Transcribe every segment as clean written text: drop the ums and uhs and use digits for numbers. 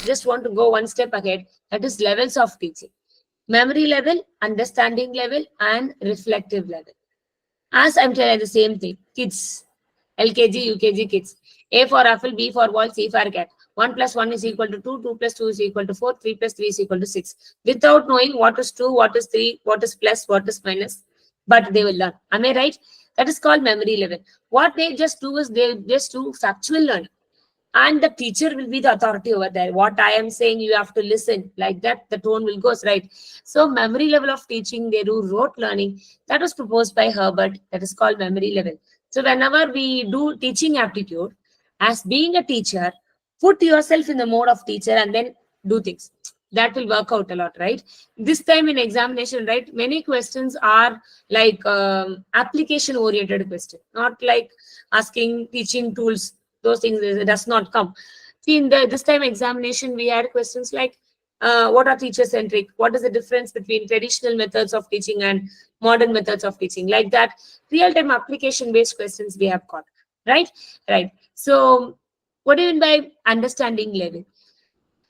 just want to go one step ahead. That is levels of teaching. Memory level, understanding level, and reflective level. As I'm telling the same thing, kids, LKG, UKG kids. A for apple, B for ball, C for cat. 1 plus 1 is equal to 2, 2 plus 2 is equal to 4, 3 plus 3 is equal to 6. Without knowing what is 2, what is 3, what is plus, what is minus, but they will learn. Am I right? That is called memory level. What they just do is they just do factual learning. And the teacher will be the authority over there. What I am saying, you have to listen. Like that, the tone will go right. So memory level of teaching, they do rote learning. That was proposed by Herbert. That is called memory level. So whenever we do teaching aptitude, as being a teacher, put yourself in the mode of teacher and then do things. That will work out a lot, right? This time in examination, right, many questions are like application-oriented question, not like asking teaching tools. Those things does not come. See, in this time examination, we had questions like, what are teacher-centric? What is the difference between traditional methods of teaching and modern methods of teaching? Like that, real-time application-based questions we have got, right? Right. So, what do you mean by understanding level?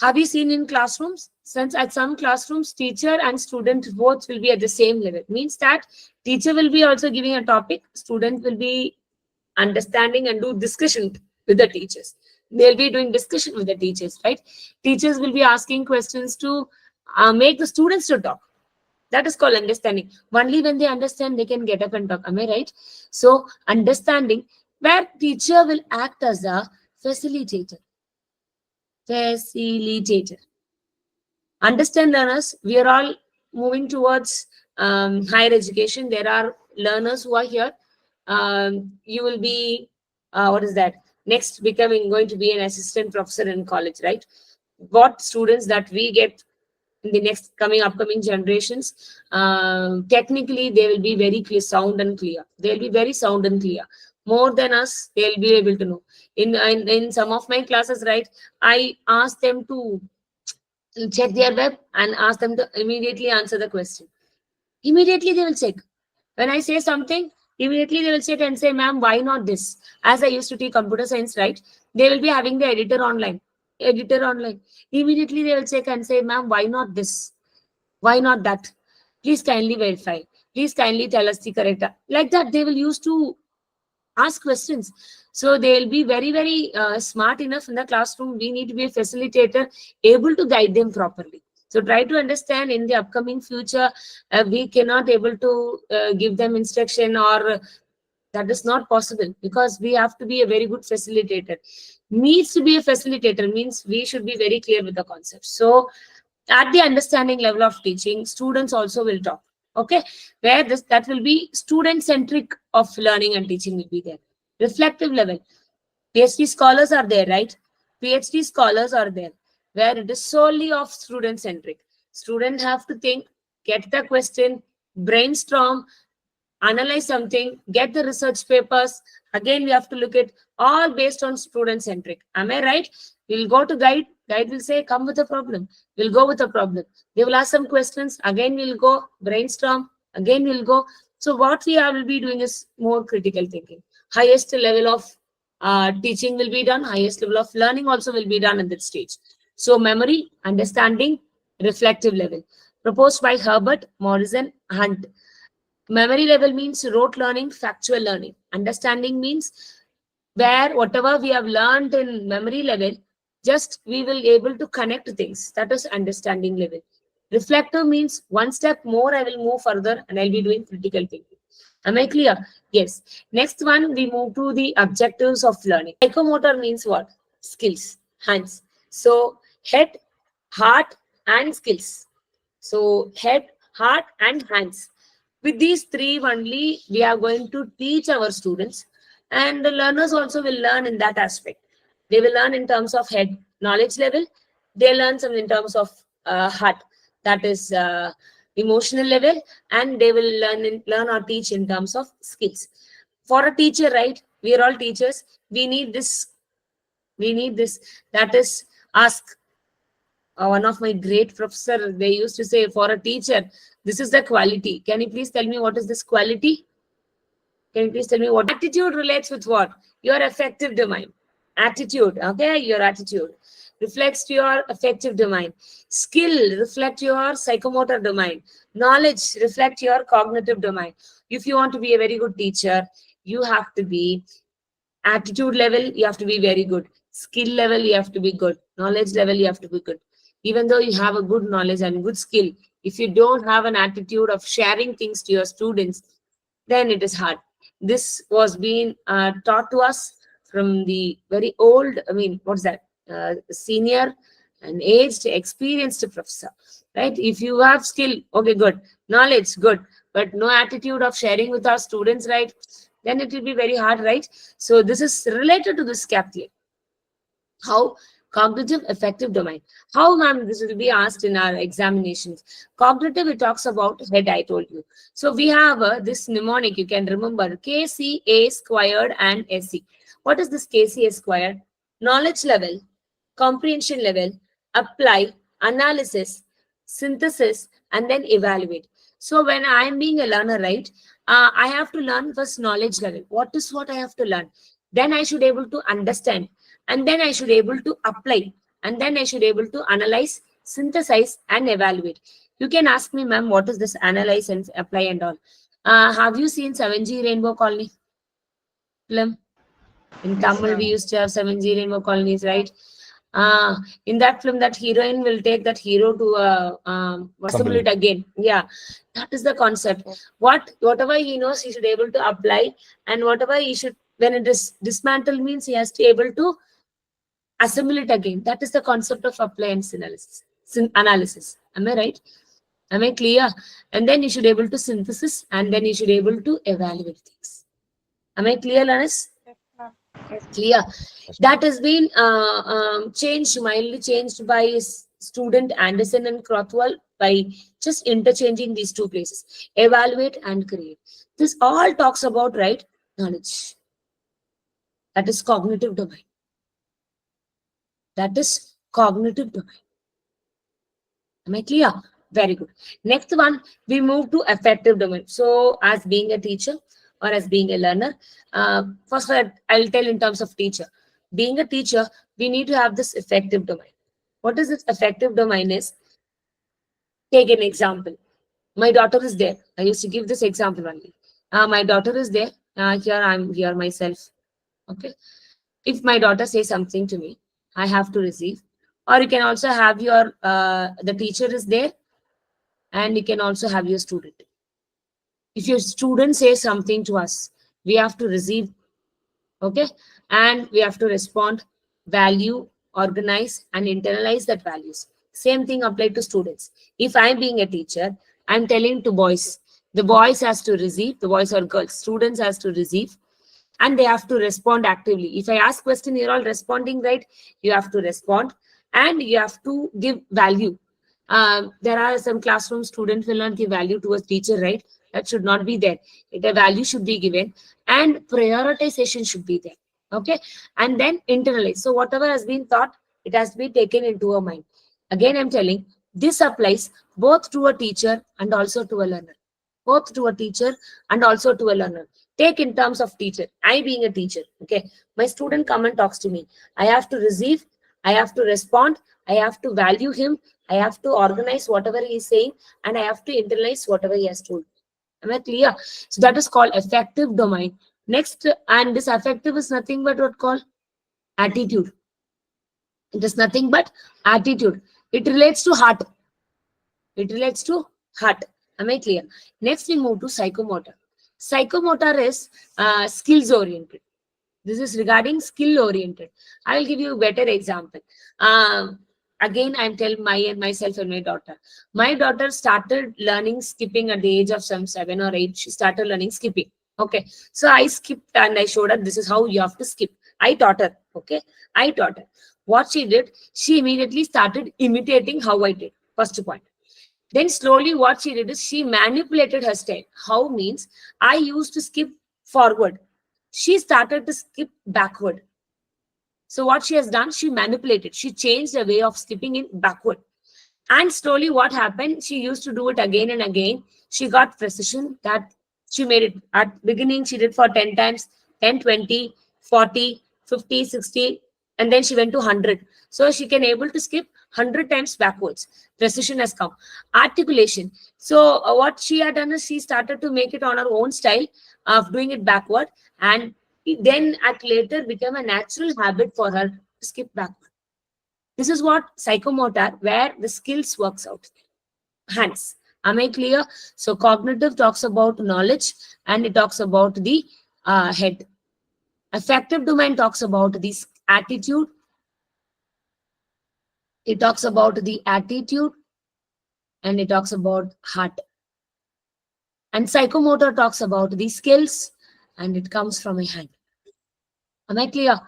Have you seen in classrooms? Since at some classrooms, teacher and student both will be at the same level. Means that teacher will be also giving a topic, student will be understanding and do discussion with the teachers. They'll be doing discussion with the teachers, right? Teachers will be asking questions to make the students to talk. That is called understanding. Only when they understand, they can get up and talk. Am I right? So understanding, where teacher will act as a facilitator. Facilitator. Understand learners, we are all moving towards higher education. There are learners who are here. You will be, what is that? Next going to be an assistant professor in college, right? What students that we get in the next upcoming generations, technically they will be very clear, sound and clear. They'll be very sound and clear. More than us, they'll be able to know. In some of my classes, right, I ask them to check their web and ask them to immediately answer the question. Immediately they will check. When I say something, immediately they will check and say, ma'am, why not this? As I used to teach computer science, right? They will be having the editor online. Immediately they will check and say, ma'am, why not this? Why not that? Please kindly verify. Please kindly tell us the correct. Like that, they will use to ask questions. So they'll be very, very smart enough in the classroom. We need to be a facilitator, able to guide them properly. So try to understand in the upcoming future, we cannot able to give them instruction, or that is not possible, because we have to be a very good facilitator. Needs to be a facilitator means we should be very clear with the concept. So at the understanding level of teaching, students also will talk. Okay, where that will be student centric of learning and teaching will be there. Reflective level, PhD scholars are there, right? PhD scholars are there, where it is solely of student centric. Student have to think, get the question, brainstorm, analyze something, get the research papers. Again, we have to look at all based on student centric. Am I right? We'll go to guide. Guide will say, come with a problem. We'll go with a problem. They will ask some questions. Again, we'll go brainstorm. Again, we'll go. So what we will be doing is more critical thinking. Highest level of teaching will be done. Highest level of learning also will be done at that stage. So memory, understanding, reflective level. Proposed by Herbert, Morrison, Hunt. Memory level means rote learning, factual learning. Understanding means where whatever we have learned in memory level, just we will able to connect things. That is understanding level. Reflective means one step more, I will move further and I'll be doing critical thinking. Am I clear? Yes. Next one, we move to the objectives of learning. Psychomotor means what? Skills, hands. So head, heart, and skills. So head, heart, and hands. With these three only, we are going to teach our students, and the learners also will learn in that aspect. They will learn in terms of head knowledge level. They learn some in terms of heart, that is emotional level, and they will learn or teach in terms of skills. For a teacher, right? We are all teachers. We need this. We need this. That is ask. One of my great professor, they used to say, for a teacher, this is the quality. Can you please tell me what is this quality? Can you please tell me what attitude relates with what? Your affective domain. Attitude, okay? Your attitude. reflects to your affective domain. Skill reflect your psychomotor domain. Knowledge reflect your cognitive domain. If you want to be a very good teacher, you have to be attitude level, you have to be very good. Skill level, you have to be good. Knowledge level, you have to be good. Even though you have a good knowledge and good skill, if you don't have an attitude of sharing things to your students, then it is hard. This was being taught to us from the very old, I mean, what's that? Senior and aged, experienced professor, right? If you have skill, okay, good. Knowledge, good. But no attitude of sharing with our students, right? Then it will be very hard, right? So this is related to this captain. How cognitive affective domain. How, ma'am, this will be asked in our examinations. Cognitive, it talks about head, I told you. So we have this mnemonic, you can remember, KCA squared and SC. What is this KCA squared? Knowledge level, comprehension level, apply, analysis, synthesis, and then evaluate. So when I am being a learner, right, I have to learn first knowledge level. What is what I have to learn? Then I should able to understand, and then I should able to apply, and then I should able to analyze, synthesize, and evaluate. You can ask me, ma'am, what is this analyze and apply and all? Have you seen 7G Rainbow Colony film? In Yes, Tamil, ma'am. we used to have 7G Rainbow Colonies, right? In that film, that heroine will take that hero to assemble it Assembly. again. Yeah, that is the concept. Whatever he knows, he should able to apply, and whatever he should, when it is dismantled, means he has to able to assemble it again. That is the concept of appliance analysis. Analysis. Am I right? Am I clear? And then you should able to synthesis, and then you should able to evaluate things. Am I clear, Lanis? Yes, ma'am. Clear. That has been changed, mildly changed by student Anderson and Crothwell by just interchanging these two places, evaluate and create. This all talks about, right, knowledge. That is cognitive domain. That is cognitive domain. Am I clear? Very good. Next one, we move to affective domain. So as being a teacher or as being a learner, first I'll tell in terms of teacher. Being a teacher, we need to have this affective domain. What is this affective domain is? Take an example. My daughter is there. I used to give this example only. My daughter is there. Here I'm here myself. Okay. If my daughter says something to me, I have to receive. Or you can also have your the teacher is there, and you can also have your student. If your student says something to us, we have to receive, okay, and we have to respond, value, organize, and internalize that values. Same thing applied to students. If I'm being a teacher, I'm telling to boys, the boys has to receive, the boys or girls, students has to receive, and they have to respond actively. If I ask question, you're all responding, right? You have to respond, and you have to give value. There are some classroom students will not give value to a teacher, right? That should not be there. The value should be given, and prioritization should be there. Okay, and then internalize. So whatever has been taught, it has to be taken into our mind. Again, I'm telling this applies both to a teacher and also to a learner. Both to a teacher and also to a learner. Take in terms of teacher. I being a teacher, okay, my student come and talks to me. I have to receive, I have to respond, I have to value him, I have to organize whatever he is saying, and I have to internalize whatever he has told. Am I clear? So that is called affective domain. Next, and this affective is nothing but what called attitude. It is nothing but attitude. It relates to heart. It relates to heart. Am I clear? Next, we move to psychomotor. Psychomotor is skills oriented. This is regarding skill oriented. I will give you a better example. Again, I'm telling myself and my daughter. My daughter started learning skipping at the age of some 7 or 8. She started learning skipping. Okay. So I skipped and I showed her this is how you have to skip. I taught her. Okay. I taught her. What she did, she immediately started imitating how I did. First point. Then slowly what she did is she manipulated her style. How means I used to skip forward. She started to skip backward. So what she has done, she manipulated. She changed the way of skipping in backward. And slowly what happened, she used to do it again and again. She got precision that she made it. At beginning, she did for 10 times, 10, 20, 40, 50, 60. and then she went to 100. So she can able to skip 100 times backwards. Precision has come. Articulation. So what she had done is she started to make it on her own style of doing it backward, and then at later became a natural habit for her to skip backward. This is what psychomotor, where the skills works out. Hands. Am I clear? So cognitive talks about knowledge, and it talks about the head. Affective domain talks about this attitude. It talks about the attitude, and it talks about heart. And psychomotor talks about the skills, and it comes from a hand. Am I clear?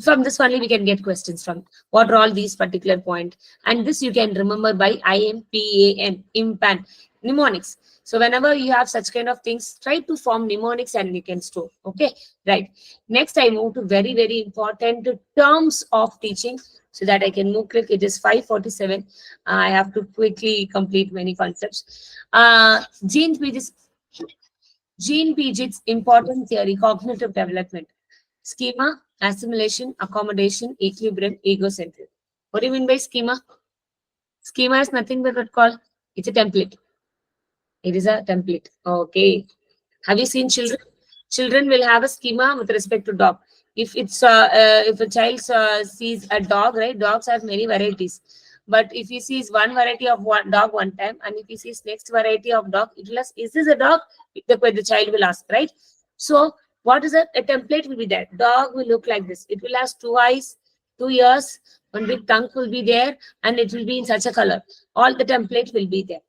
From this only we can get questions from what are all these particular point, and this you can remember by IMPAN, impan, mnemonics. So whenever you have such kind of things, try to form mnemonics and you can store. Okay, right. Next I move to very, very important terms of teaching, so that I can move quick. It is 5:47. I have to quickly complete many concepts. Gene Piaget's important theory, cognitive development. Schema, assimilation, accommodation, equilibrium, egocentric. What do you mean by schema? Schema is nothing but what called? It's a template. It is a template. Okay. Have you seen children? Children will have a schema with respect to dog. If a child sees a dog, right? Dogs have many varieties. But if he sees one variety of one dog one time, and if he sees next variety of dog, it will ask, is this a dog? The child will ask, right? So what is it? A template will be there. Dog will look like this. It will have 2 eyes, 2 ears, one big tongue will be there, and it will be in such a color. All the template will be there.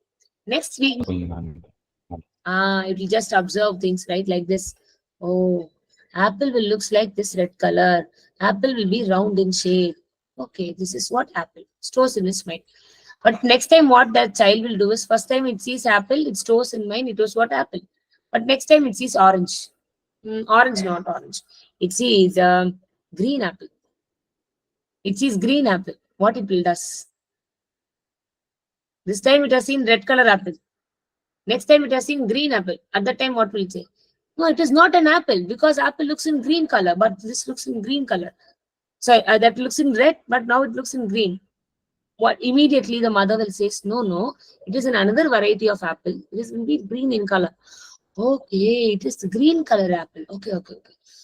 Next week, it will just observe things, right? Like this. Oh, apple will looks like this red color. Apple will be round in shape. Okay, this is what apple stores in his mind. But next time what that child will do is, first time it sees apple, it stores in mind, it was what apple. But next time it sees orange. Orange, not orange. It sees green apple. It sees green apple. What it will does? This time it has seen red color apple. Next time it has seen green apple. At that time what will it say? No, it is not an apple, because apple looks in green color, but this looks in green color. So that looks in red, but now it looks in green. What immediately the mother will say, no, it is in another variety of apple. It is indeed green in color. Okay, it is the green color apple. Okay.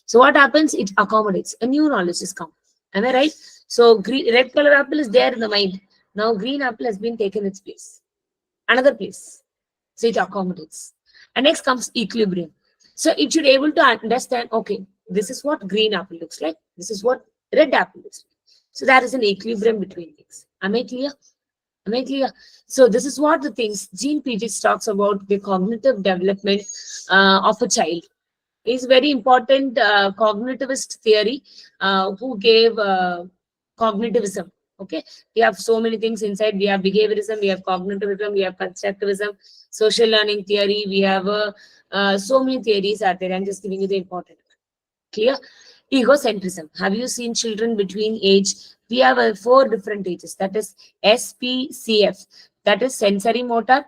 So what happens? It accommodates. A new knowledge has come. Am I right? So red color apple is there in the mind. Now green apple has been taken its place. Another place. So it accommodates. And next comes equilibrium. So it should be able to understand, okay, this is what green apple looks like. This is what red apple looks like. So there is an equilibrium between things. Am I clear? Am I clear? So this is what the things Gene Piaget talks about, the cognitive development of a child. Is very important cognitivist theory who gave cognitivism. Okay, we have so many things inside. We have behaviorism, we have cognitivism, we have constructivism, social learning theory. We have so many theories are there. I'm just giving you the important. Clear? Egocentrism. Have you seen children between age? We have 4 different ages. That is SPCF. That is sensory motor,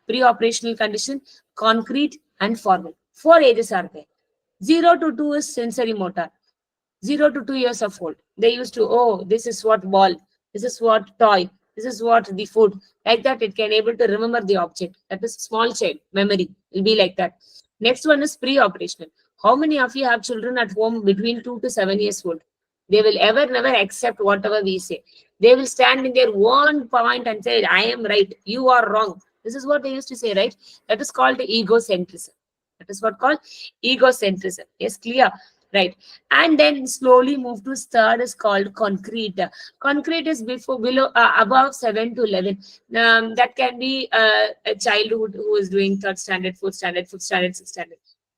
pre-operational condition, concrete, and formal. 4 ages are there. 0 to 2 is sensory motor. 0 to 2 years of old. They used to, oh, this is what ball, this is what toy, this is what the food. Like that, it can able to remember the object. That is small child memory. Will be like that. Next one is pre-operational. How many of you have children at home between 2 to 7 years old? They will never accept whatever we say. They will stand in their one point and say, I am right, you are wrong. This is what they used to say, right? That is called egocentrism. That is what called egocentrism. Yes, clear? Right. And then slowly move to third is called concrete. Concrete is below above 7 to 11. That can be a childhood who is doing 3rd standard, 4th standard, 5th standard, 6th standard.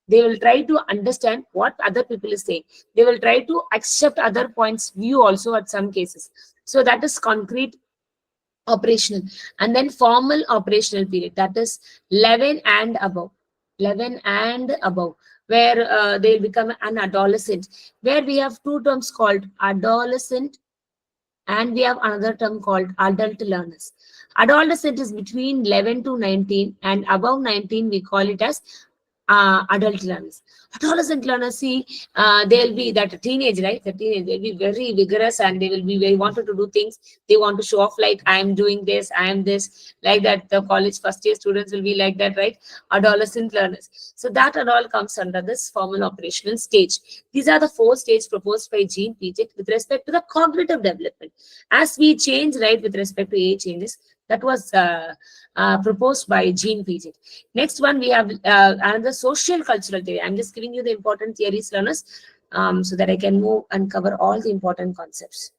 They will try to understand what other people is saying. They will try to accept other points view also at some cases. So that is concrete operational. And then formal operational period. That is 11 and above. 11 and above, where they'll become an adolescent, where we have 2 terms called adolescent and we have another term called adult learners. Adolescent is between 11 to 19 and above 19 we call it as adult learners. Adolescent learners, see, they'll be that teenage, right? The teenage, they'll be very vigorous and they will be very wanted to do things. They want to show off, like, I am doing this, I am this, like that. The college first year students will be like that, right? Adolescent learners. So that and all comes under this formal operational stage. These are the 4 stages proposed by Jean Piaget with respect to the cognitive development. As we change, right, with respect to age changes, that was proposed by Jean Piaget. Next one, we have another social cultural theory. I'm just giving you the important theories, learners, so that I can move and cover all the important concepts.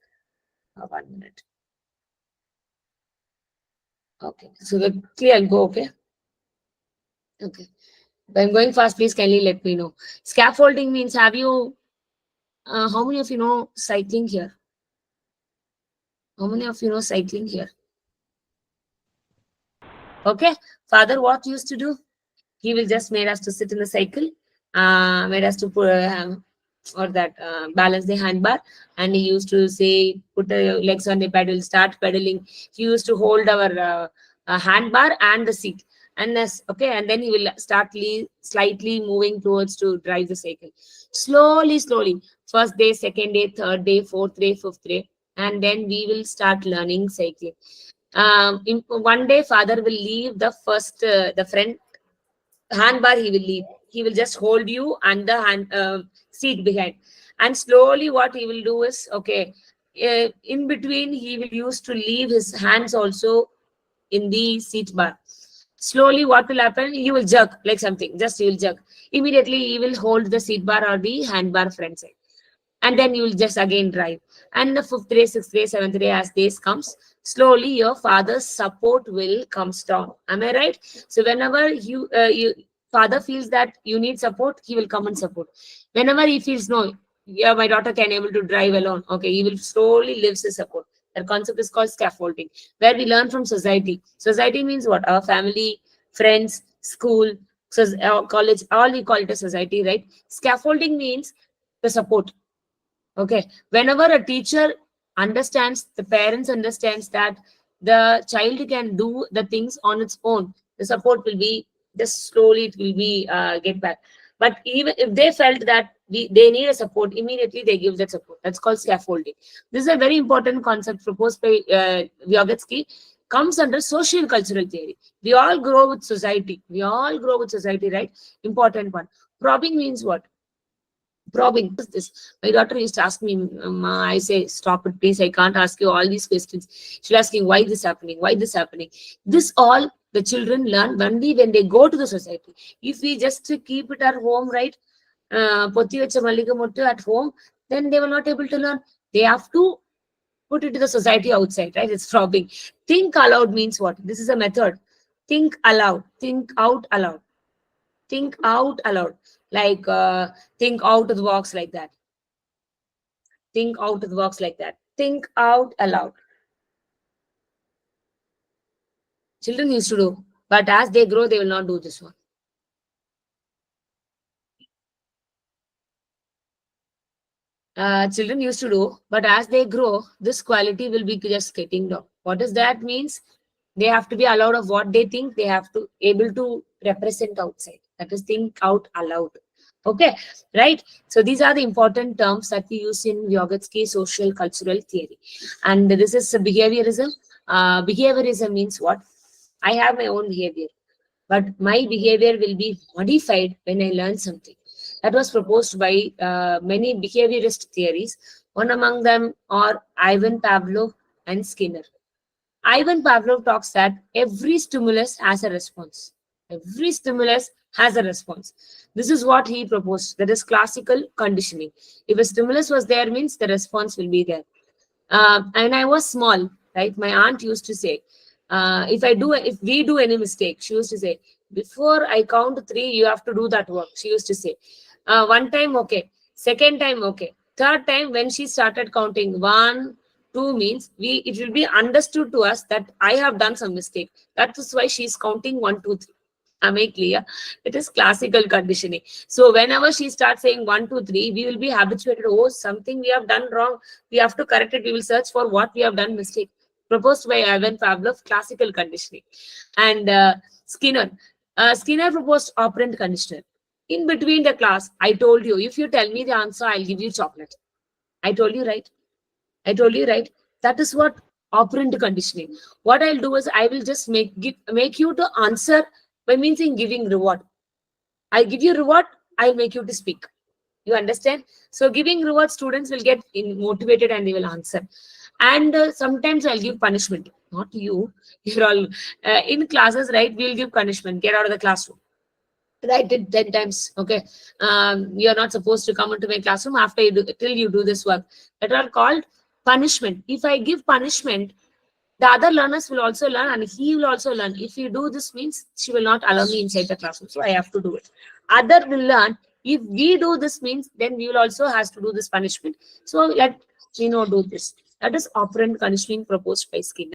1 minute. Okay, so quickly I'll go, okay? Okay. If I'm going fast, please kindly let me know. Scaffolding means, have you, how many of you know cycling here? How many of you know cycling here? Okay. Father, what used to do? He will just made us to sit in the cycle, made us to put or that balance the handbar, and he used to say, put the legs on the pedal, start pedaling. He used to hold our handbar and the seat, and this, okay, and then he will start slightly moving towards to drive the cycle, slowly, slowly. First day, second day, third day, fourth day, fifth day, and then we will start learning cycling. One day, father will leave the first, the front handbar, he will leave. He will just hold you and the seat behind, and slowly what he will do is, okay, in between he will use to leave his hands also in the seat bar. Slowly what will happen, he will jerk like something, just he will jerk. Immediately he will hold the seat bar or the handbar front side, and then you will just again drive. And the 5th day, 6th day, 7th day, as days comes, slowly your father's support will comes down. Am I right? So whenever you father feels that you need support, he will come and support. Whenever he feels, no, yeah, my daughter can able to drive alone, okay, he will slowly lives his support. That concept is called scaffolding, where we learn from society. Society means what? Our family, friends, school, college, all we call it a society, right? Scaffolding means the support. Okay, whenever a teacher understands, the parents understands that the child can do the things on its own, the support will be just slowly, it will be get back. But even if they felt that they need a support, immediately they give that support. That's called scaffolding. This is a very important concept proposed by Vygotsky, comes under social cultural theory. We all grow with society. We all grow with society, right? Important one. Probing means what? Probing this. My daughter used to ask me, I say, stop it, please. I can't ask you all these questions. She's asking, why this happening? Why this happening? This all the children learn only when they go to the society. If we just keep it at home, right? Pothi vecha mallika mottu at home, then they will not able to learn. They have to put it to the society outside, right? It's probing. Think aloud means what? This is a method. Think aloud. Think out aloud. Think out aloud, like think out of the box, like that. Think out of the box, like that. Think out aloud. Children used to do, but as they grow, they will not do this one. Children used to do, but as they grow, this quality will be just getting down. What does that means? They have to be allowed of what they think. They have to able to represent outside. That is, think out aloud. Okay, right? So these are the important terms that we use in Vygotsky social cultural theory. And this is behaviorism. Behaviorism means what? I have my own behavior, but my behavior will be modified when I learn something. That was proposed by many behaviorist theories. One among them are Ivan Pavlov and Skinner. Ivan Pavlov talks that every stimulus has a response. Every stimulus has a response. This is what he proposed. That is classical conditioning. If a stimulus was there, means the response will be there. And I was small, right? My aunt used to say, if we do any mistake, she used to say, before I count 3, you have to do that work. She used to say, one time, okay. Second time, okay. Third time, when she started counting 1, 2 means it will be understood to us that I have done some mistake. That is why she is counting 1, 2, 3. Am I clear? It is classical conditioning. So whenever she starts saying 1, 2, 3, we will be habituated. Oh, something we have done wrong. We have to correct it. We will search for what we have done mistake. Proposed by Ivan Pavlov, classical conditioning. And Skinner. Skinner proposed operant conditioner. In between the class, I told you, if you tell me the answer, I'll give you chocolate. I told you, right? I told you, right? That is what operant conditioning. What I'll do is I will just make you to answer by means in giving reward. I give you reward, I'll make you to speak. You understand? So giving reward, students will get motivated and they will answer. And sometimes I'll give punishment. Not you. You're all in classes, right? We'll give punishment. Get out of the classroom. Write it 10 times. Okay. You're not supposed to come into my classroom after you do, till you do this work. That are called punishment. If I give punishment, the other learners will also learn and he will also learn. If you do this means she will not allow me inside the classroom. So I have to do it. Other will learn. If we do this means then we will also has to do this punishment. So let me know do this. That is operant conditioning proposed by Skinner.